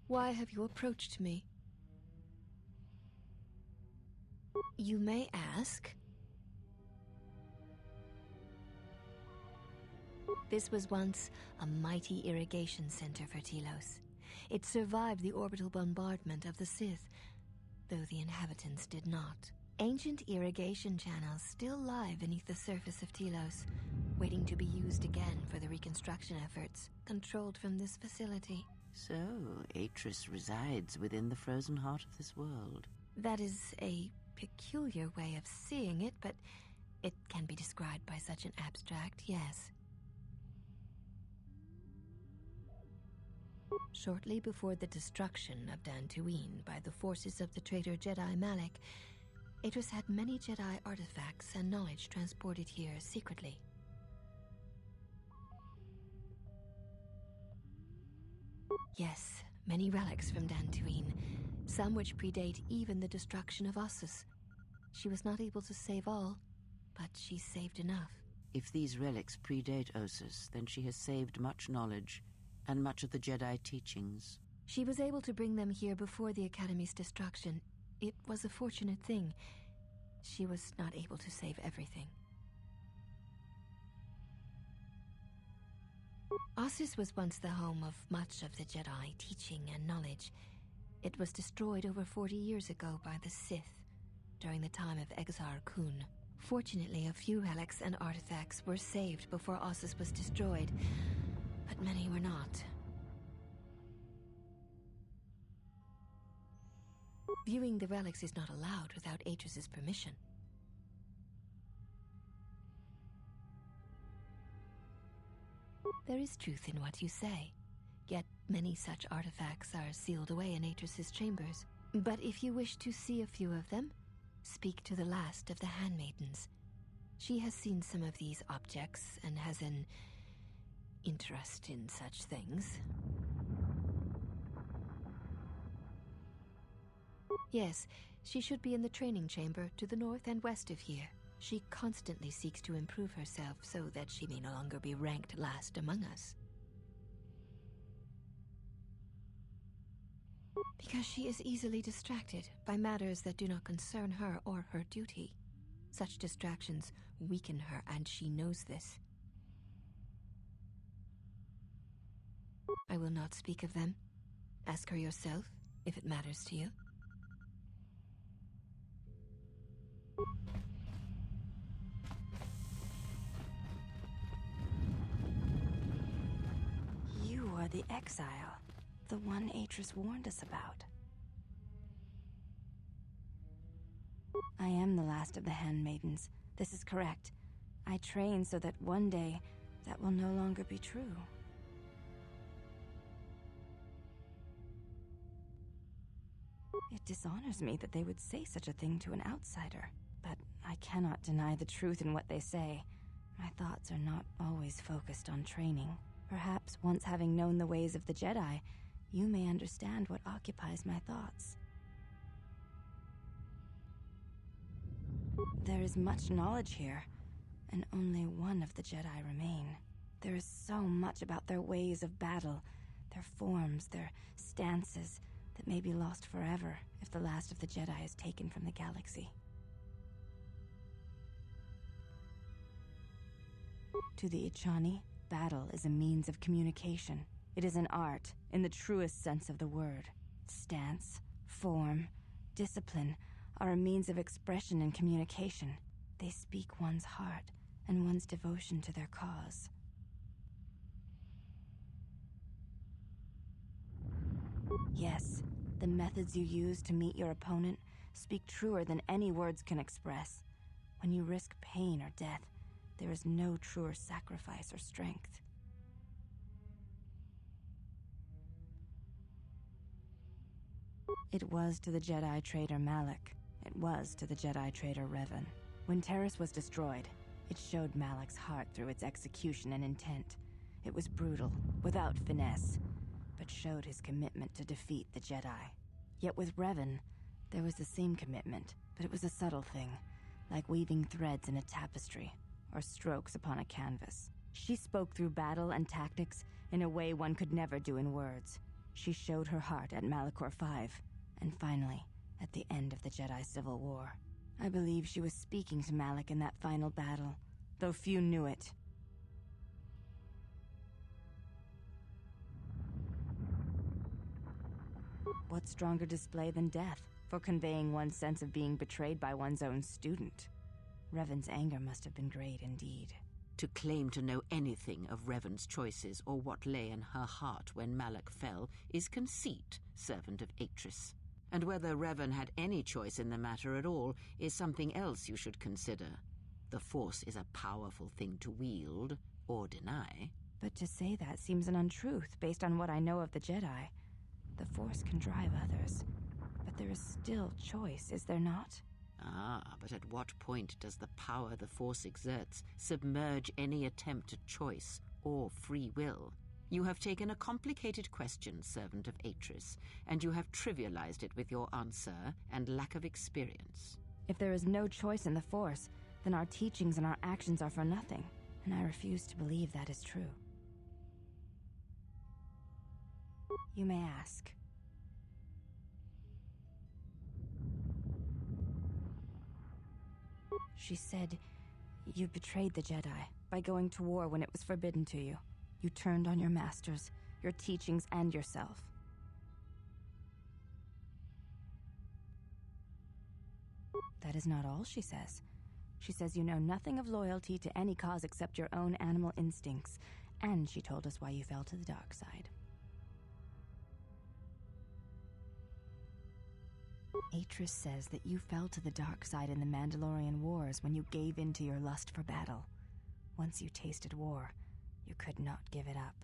Why have you approached me? You may ask. This was once a mighty irrigation center for Telos. It survived the orbital bombardment of the Sith, though the inhabitants did not. Ancient irrigation channels still lie beneath the surface of Telos, waiting to be used again for the reconstruction efforts, controlled from this facility. So, Atris resides within the frozen heart of this world. That is a peculiar way of seeing it, but it can be described by such an abstract, yes. Shortly before the destruction of Dantooine by the forces of the traitor Jedi Malak, Atris had many Jedi artifacts and knowledge transported here secretly. Yes, many relics from Dantooine, some which predate even the destruction of Ossus. She was not able to save all, but she saved enough. If these relics predate Ossus, then she has saved much knowledge, and much of the Jedi teachings. She was able to bring them here before the Academy's destruction. It was a fortunate thing. She was not able to save everything. Ossus was once the home of much of the Jedi teaching and knowledge. It was destroyed over 40 years ago by the Sith, during the time of Exile Kun. Fortunately, a few relics and artifacts were saved before Ossus was destroyed, but many were not. Viewing the relics is not allowed without Atris's permission. There is truth in what you say, yet many such artifacts are sealed away in Atris's chambers. But if you wish to see a few of them, speak to the last of the Handmaidens. She has seen some of these objects and has an interest in such things. Yes, she should be in the training chamber to the north and west of here. She constantly seeks to improve herself so that she may no longer be ranked last among us. Because she is easily distracted by matters that do not concern her or her duty. Such distractions weaken her, and she knows this. I will not speak of them. Ask her yourself, if it matters to you. You are the Exile, the one Atris warned us about. I am the last of the Handmaidens. This is correct. I train so that one day that will no longer be true. It dishonors me that they would say such a thing to an outsider, but I cannot deny the truth in what they say. My thoughts are not always focused on training. Perhaps once having known the ways of the Jedi, you may understand what occupies my thoughts. There is much knowledge here, and only one of the Jedi remain. There is so much about their ways of battle, their forms, their stances, that may be lost forever if the last of the Jedi is taken from the galaxy. To the Ichani, battle is a means of communication. It is an art, in the truest sense of the word. Stance, form, discipline are a means of expression and communication. They speak one's heart and one's devotion to their cause. Yes, the methods you use to meet your opponent speak truer than any words can express. When you risk pain or death, there is no truer sacrifice or strength. It was to the Jedi traitor Malak. It was to the Jedi traitor Revan. When Terrace was destroyed, it showed Malak's heart through its execution and intent. It was brutal, without finesse, but showed his commitment to defeat the Jedi. Yet with Revan, there was the same commitment, but it was a subtle thing, like weaving threads in a tapestry, or strokes upon a canvas. She spoke through battle and tactics in a way one could never do in words. She showed her heart at Malachor V, and finally, at the end of the Jedi Civil War. I believe she was speaking to Malak in that final battle, though few knew it. What stronger display than death for conveying one's sense of being betrayed by one's own student? Revan's anger must have been great indeed. To claim to know anything of Revan's choices or what lay in her heart when Malak fell is conceit, servant of Atris. And whether Revan had any choice in the matter at all is something else you should consider. The Force is a powerful thing to wield, or deny. But to say that seems an untruth based on what I know of the Jedi. The Force can drive others, but there is still choice, is there not? Ah, but at what point does the power the Force exerts submerge any attempt at choice or free will? You have taken a complicated question, servant of Atris, and you have trivialized it with your answer and lack of experience. If there is no choice in the Force, then our teachings and our actions are for nothing, and I refuse to believe that is true. You may ask. She said, you betrayed the Jedi by going to war when it was forbidden to you. You turned on your masters, your teachings, and yourself. That is not all, she says. She says you know nothing of loyalty to any cause except your own animal instincts, and she told us why you fell to the dark side. Atris says that you fell to the dark side in the Mandalorian Wars when you gave in to your lust for battle. Once you tasted war, you could not give it up.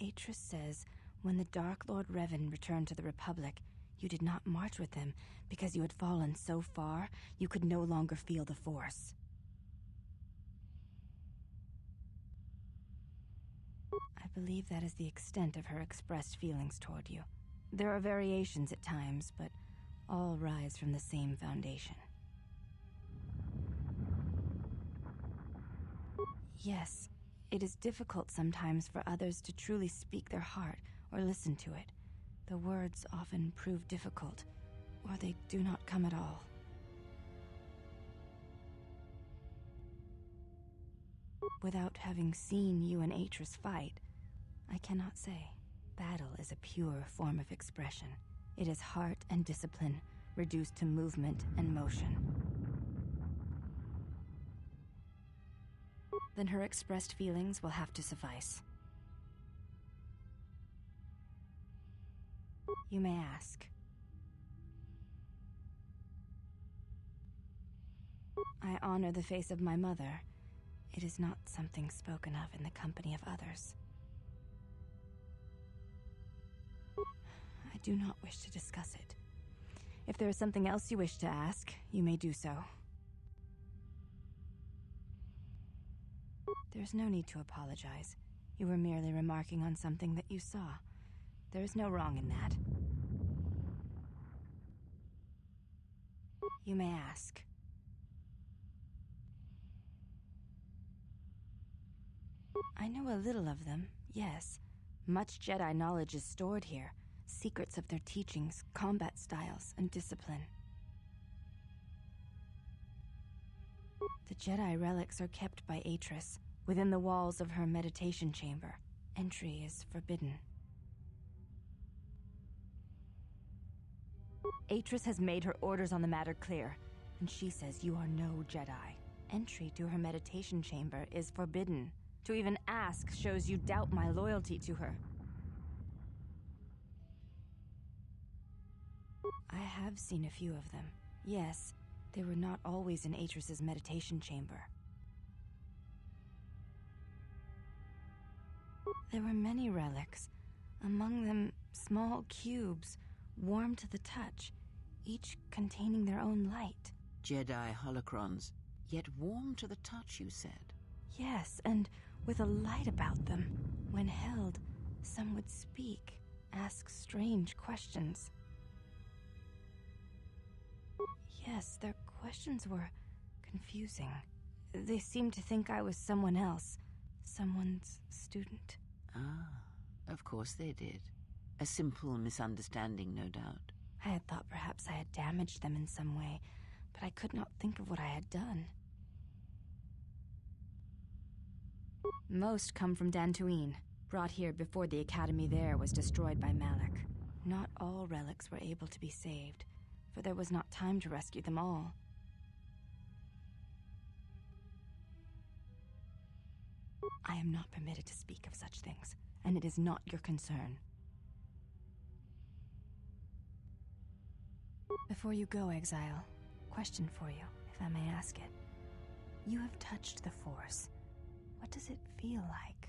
Atris says when the Dark Lord Revan returned to the Republic, you did not march with him because you had fallen so far you could no longer feel the Force. I believe that is the extent of her expressed feelings toward you. There are variations at times, but all rise from the same foundation. Yes, it is difficult sometimes for others to truly speak their heart or listen to it. The words often prove difficult, or they do not come at all. Without having seen you and Atris fight, I cannot say. Battle is a pure form of expression. It is heart and discipline, reduced to movement and motion. Then her expressed feelings will have to suffice. You may ask. I honor the face of my mother. It is not something spoken of in the company of others. I do not wish to discuss it. If there is something else you wish to ask, you may do so. There's no need to apologize. You were merely remarking on something that you saw. There is no wrong in that. You may ask. I know a little of them, yes. Much Jedi knowledge is stored here. Secrets of their teachings, combat styles, and discipline. The Jedi relics are kept by Atris, within the walls of her meditation chamber. Entry is forbidden. Atris has made her orders on the matter clear, and she says you are no Jedi. Entry to her meditation chamber is forbidden. To even ask shows you doubt my loyalty to her. I have seen a few of them. Yes, they were not always in Atris's meditation chamber. There were many relics, among them small cubes, warm to the touch, each containing their own light. Jedi holocrons, yet warm to the touch, you said. Yes, and with a light about them. When held, some would speak, ask strange questions. Yes, their questions were confusing. They seemed to think I was someone else, Someone's student. Ah, of course they did. A simple misunderstanding, no doubt. I had thought perhaps I had damaged them in some way, but I could not think of what I had done. Most come from Dantooine, brought here before the academy there was destroyed by Malak. Not all relics were able to be saved, for there was not time to rescue them all. I am not permitted to speak of such things, and it is not your concern. Before you go, Exile, question for you, if I may ask it. You have touched the Force. What does it feel like?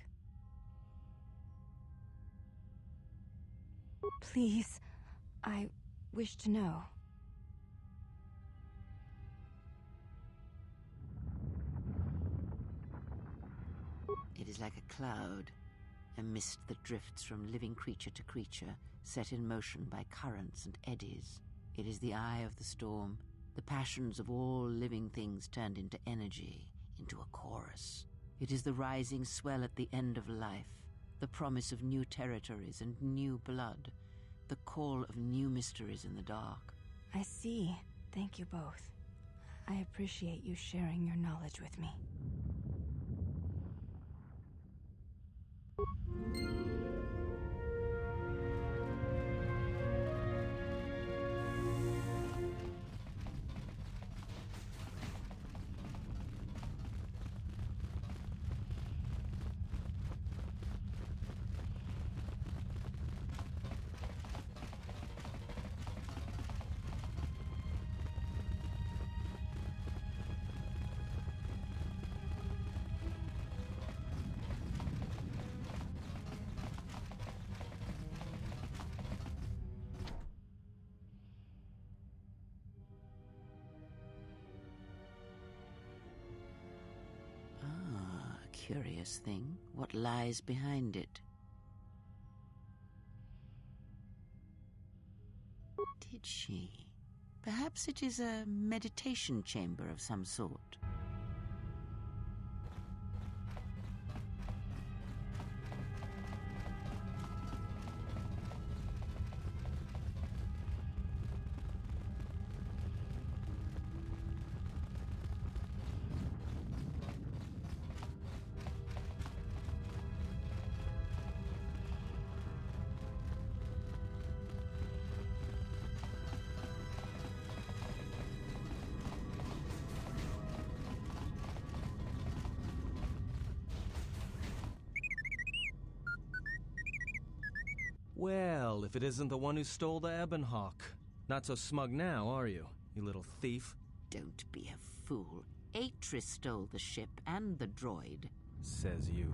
Please, I wish to know. It is like a cloud, a mist that drifts from living creature to creature, set in motion by currents and eddies. It is the eye of the storm, the passions of all living things turned into energy, into a chorus. It is the rising swell at the end of life, the promise of new territories and new blood, the call of new mysteries in the dark. I see. Thank you both. I appreciate you sharing your knowledge with me. Curious thing, what lies behind it? Did she? Perhaps it is a meditation chamber of some sort. Well, if it isn't the one who stole the Ebonhawk. Not so smug now, are you, you little thief? Don't be a fool. Atris stole the ship and the droid. Says you.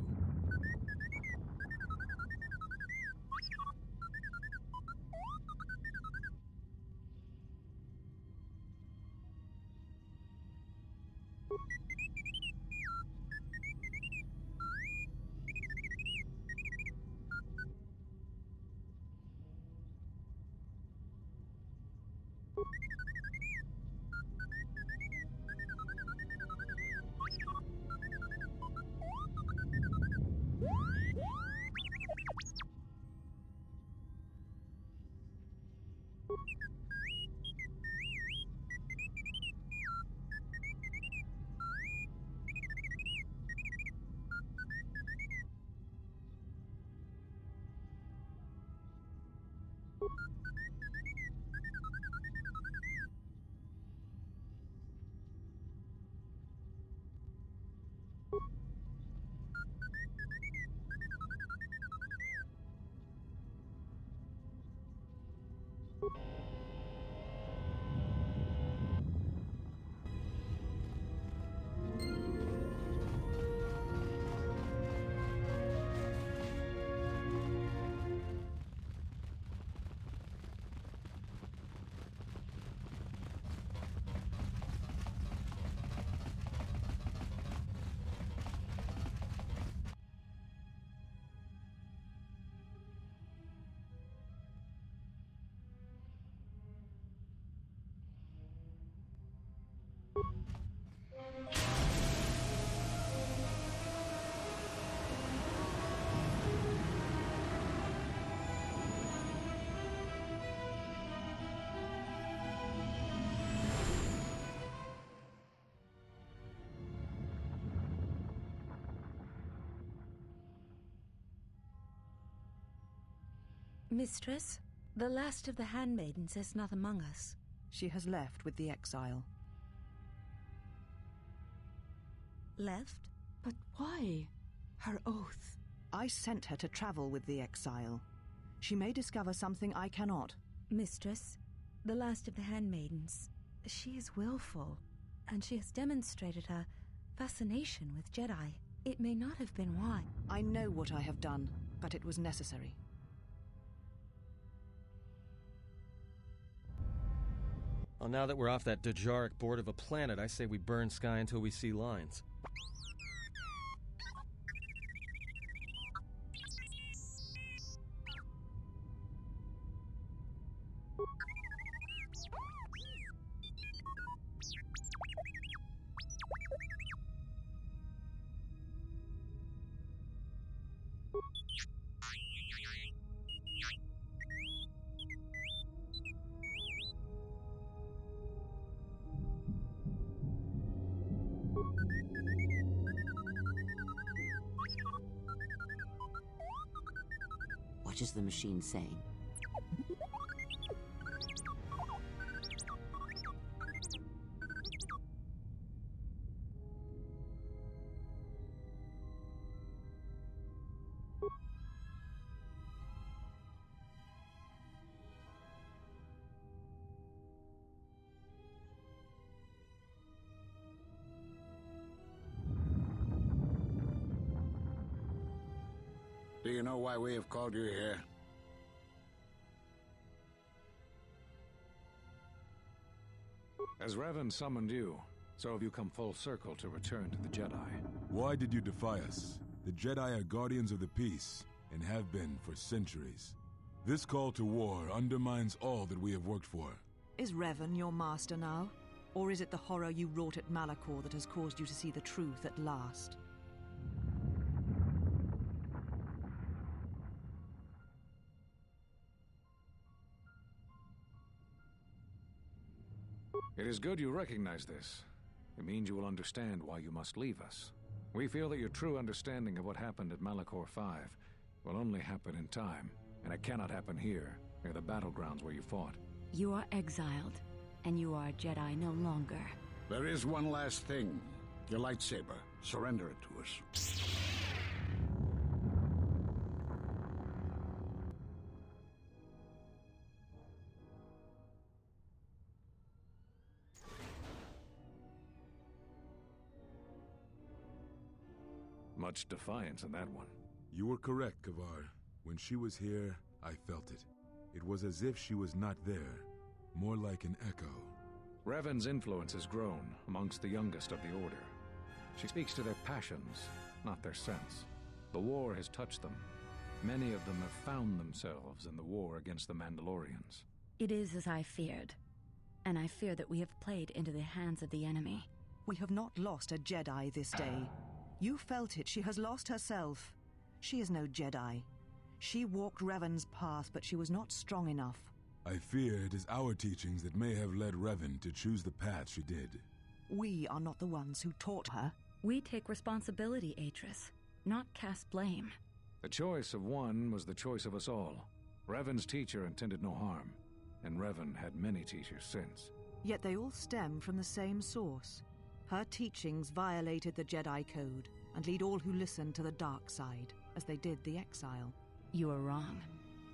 Mistress, the last of the Handmaidens is not among us. She has left with the Exile. Left? But why? Her oath. I sent her to travel with the Exile. She may discover something I cannot. Mistress, the last of the Handmaidens, she is willful, and she has demonstrated her fascination with Jedi. It may not have been why. I know what I have done, but it was necessary. Well, now that we're off that Dejaric board of a planet, I say we burn sky until we see lines. What is the machine saying? Do you know why we have called you here? As Revan summoned you, so have you come full circle to return to the Jedi. Why did you defy us? The Jedi are guardians of the peace, and have been for centuries. This call to war undermines all that we have worked for. Is Revan your master now? Or is it the horror you wrought at Malachor that has caused you to see the truth at last? It is good you recognize this. It means you will understand why you must leave us. We feel that your true understanding of what happened at Malachor V will only happen in time, and it cannot happen here, near the battlegrounds where you fought. You are exiled, and you are a Jedi no longer. There is one last thing. Your lightsaber. Surrender it to us. Much defiance in that one. You were correct, KotOR. When she was here, I felt it. It was as if she was not there, more like an echo. Revan's influence has grown amongst the youngest of the Order. She speaks to their passions, not their sense. The war has touched them. Many of them have found themselves in the war against the Mandalorians. It is as I feared, and I fear that we have played into the hands of the enemy. We have not lost a Jedi this day. You felt it. She has lost herself. She is no Jedi. She walked Revan's path, but she was not strong enough. I fear it is our teachings that may have led Revan to choose the path she did. We are not the ones who taught her. We take responsibility, Atris, not cast blame. The choice of one was the choice of us all. Revan's teacher intended no harm, and Revan had many teachers since. Yet they all stem from the same source. Her teachings violated the Jedi Code and lead all who listen to the dark side, as they did the Exile. You are wrong.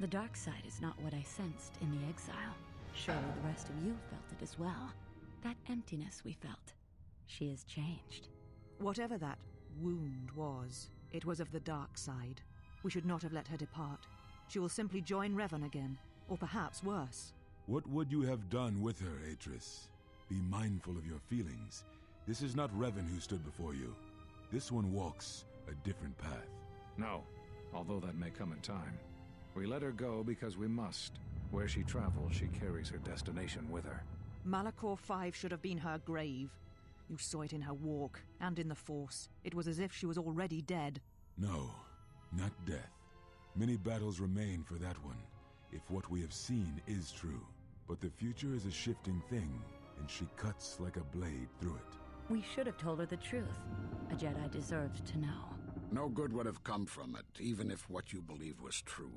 The dark side is not what I sensed in the Exile. Surely the rest of you felt it as well. That emptiness we felt. She has changed. Whatever that wound was, it was of the dark side. We should not have let her depart. She will simply join Revan again, or perhaps worse. What would you have done with her, Atris? Be mindful of your feelings. This is not Revan who stood before you. This one walks a different path. No, although that may come in time. We let her go because we must. Where she travels, she carries her destination with her. Malachor V should have been her grave. You saw it in her walk, and in the Force. It was as if she was already dead. No, not death. Many battles remain for that one, if what we have seen is true. But the future is a shifting thing, and she cuts like a blade through it. We should have told her the truth. A Jedi deserved to know. No good would have come from it, even if what you believed was true.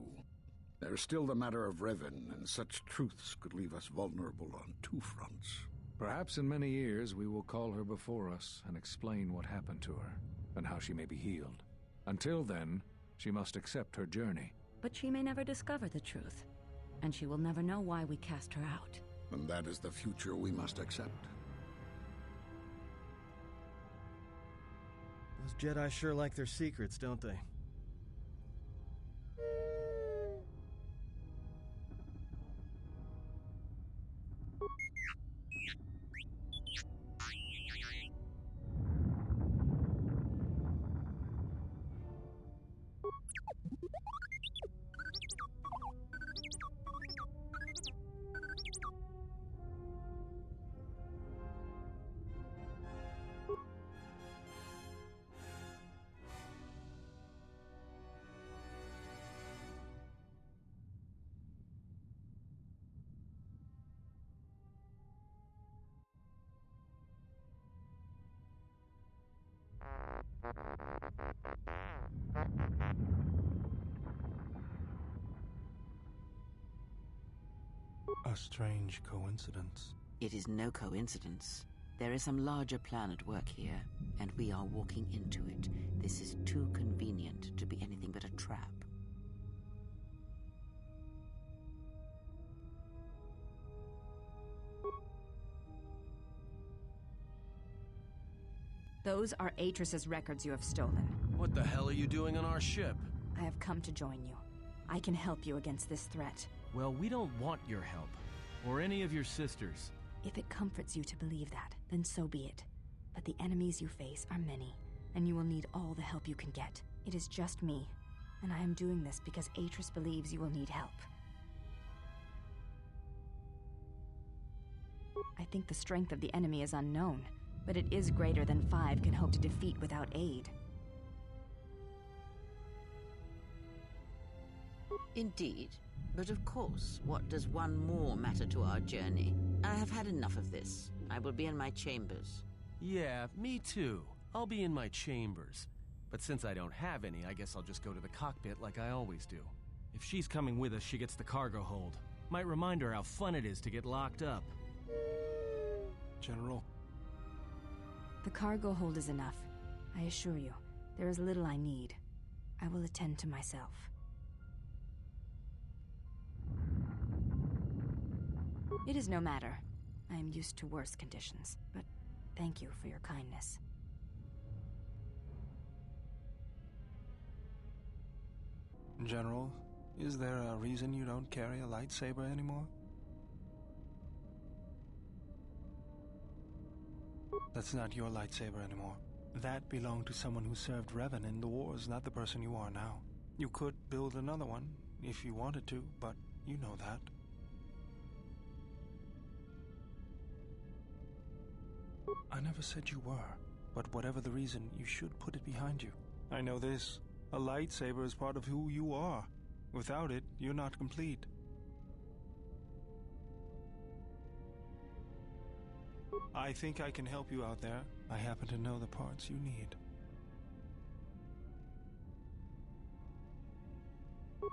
There's still the matter of Revan, and such truths could leave us vulnerable on two fronts. Perhaps in many years we will call her before us and explain what happened to her, and how she may be healed. Until then, she must accept her journey. But she may never discover the truth, and she will never know why we cast her out. And that is the future we must accept. Those Jedi sure like their secrets, don't they? A strange coincidence. It is no coincidence. There is some larger plan at work here, and we are walking into it. This is too convenient to be anything but a trap. Those are Atris's records you have stolen. What the hell are you doing on our ship? I have come to join you. I can help you against this threat. Well, we don't want your help. Or any of your sisters. If it comforts you to believe that, then so be it. But the enemies you face are many, and you will need all the help you can get. It is just me, and I am doing this because Atris believes you will need help. I think the strength of the enemy is unknown, but it is greater than 5 can hope to defeat without aid. Indeed. But of course, what does one more matter to our journey? I have had enough of this. I will be in my chambers. Yeah, me too. I'll be in my chambers. But since I don't have any, I guess I'll just go to the cockpit like I always do. If she's coming with us, she gets the cargo hold. Might remind her how fun it is to get locked up. General. The cargo hold is enough. I assure you, there is little I need. I will attend to myself. It is no matter. I am used to worse conditions, but thank you for your kindness. General, is there a reason you don't carry a lightsaber anymore? That's not your lightsaber anymore. That belonged to someone who served Revan in the wars, not the person you are now. You could build another one, if you wanted to, but you know that. I never said you were, but whatever the reason, you should put it behind you. I know this. A lightsaber is part of who you are. Without it, you're not complete. I think I can help you out there. I happen to know the parts you need.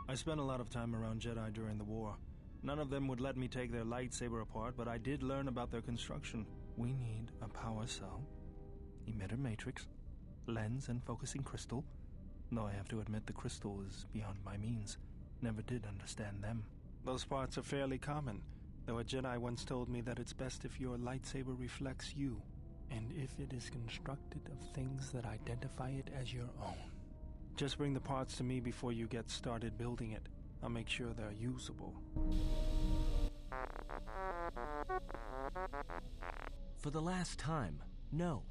I spent a lot of time around Jedi during the war. None of them would let me take their lightsaber apart, but I did learn about their construction. We need a power cell, emitter matrix, lens and focusing crystal. Though I have to admit the crystal is beyond my means. Never did understand them. Those parts are fairly common, though a Jedi once told me that it's best if your lightsaber reflects you, and if it is constructed of things that identify it as your own. Just bring the parts to me before you get started building it. I'll make sure they're usable. For the last time, no.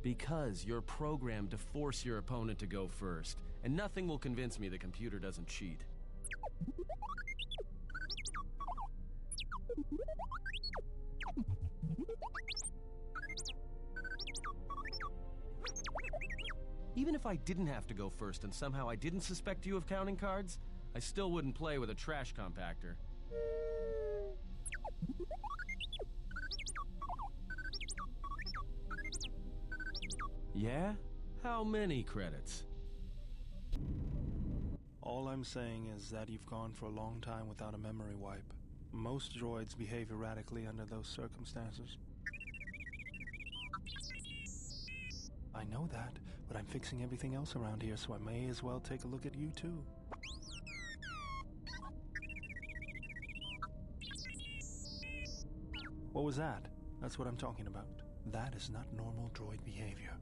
Because you're programmed to force your opponent to go first, and nothing will convince me the computer doesn't cheat. Even if I didn't have to go first and somehow I didn't suspect you of counting cards, I still wouldn't play with a trash compactor. Yeah? How many credits? All I'm saying is that you've gone for a long time without a memory wipe. Most droids behave erratically under those circumstances. I know that, but I'm fixing everything else around here, so I may as well take a look at you too. What was that? That's what I'm talking about. That is not normal droid behavior.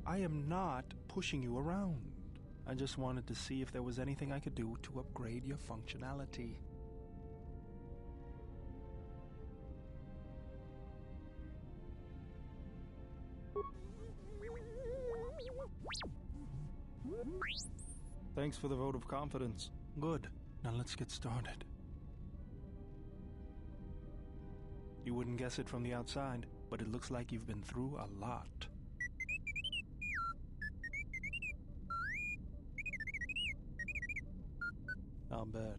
I am not pushing you around. I just wanted to see if there was anything I could do to upgrade your functionality. Thanks for the vote of confidence. Good. Now let's get started. You wouldn't guess it from the outside, but it looks like you've been through a lot. I'll bet.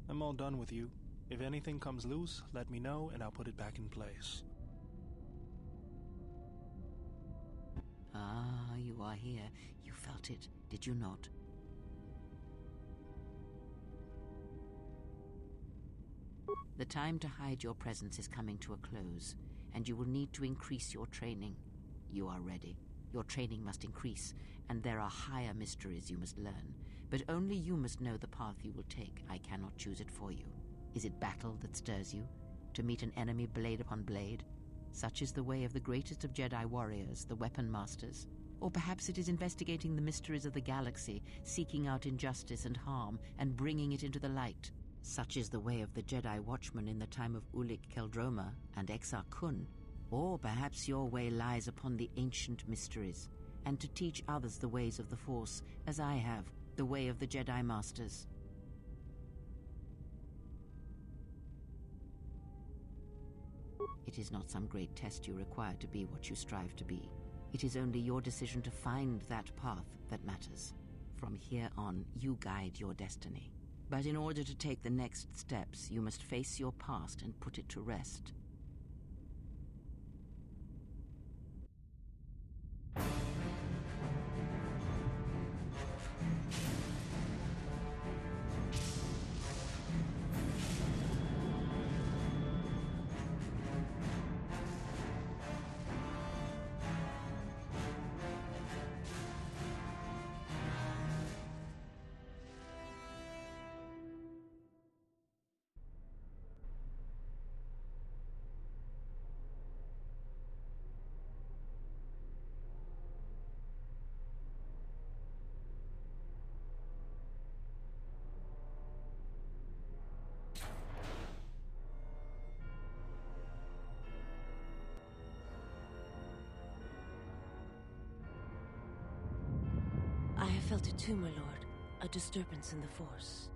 I'm all done with you. If anything comes loose, let me know and I'll put it back in place. Ah, you are here. You felt it, did you not? The time to hide your presence is coming to a close, and you will need to increase your training. You are ready. Your training must increase, and there are higher mysteries you must learn. But only you must know the path you will take. I cannot choose it for you. Is it battle that stirs you? To meet an enemy blade upon blade? Such is the way of the greatest of Jedi warriors, the weapon masters. Or perhaps it is investigating the mysteries of the galaxy, seeking out injustice and harm, and bringing it into the light. Such is the way of the Jedi Watchman in the time of Ulic Qel-Droma and Exar Kun. Or perhaps your way lies upon the ancient mysteries, and to teach others the ways of the Force, as I have, the way of the Jedi Masters. It is not some great test you require to be what you strive to be. It is only your decision to find that path that matters. From here on, you guide your destiny. But in order to take the next steps, you must face your past and put it to rest. I have felt it too, my lord. A disturbance in the Force.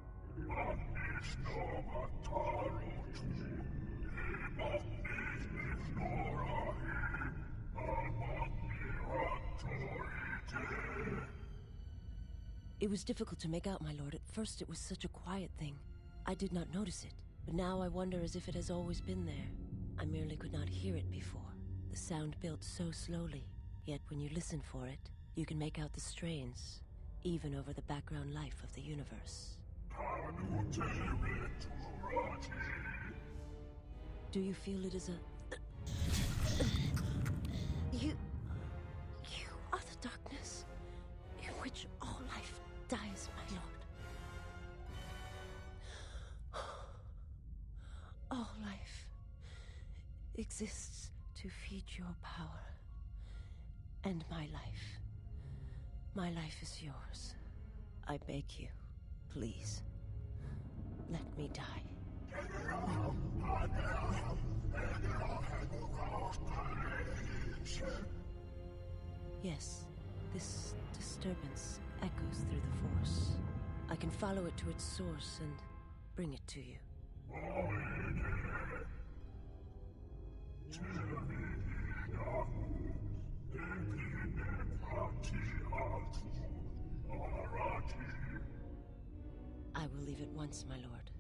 It was difficult to make out, my lord. At first it was such a quiet thing. I did not notice it, but now I wonder as if it has always been there. I merely could not hear it before. The sound built so slowly, yet when you listen for it, you can make out the strains, even over the background life of the universe. Do you feel it is a... You are the darkness in which all life dies, my lord. All life exists to feed your power. And my life is yours. I beg you, please, let me die. Yes, this disturbance echoes through the Force. I can follow it to its source and bring it to you. I will leave at once, my lord.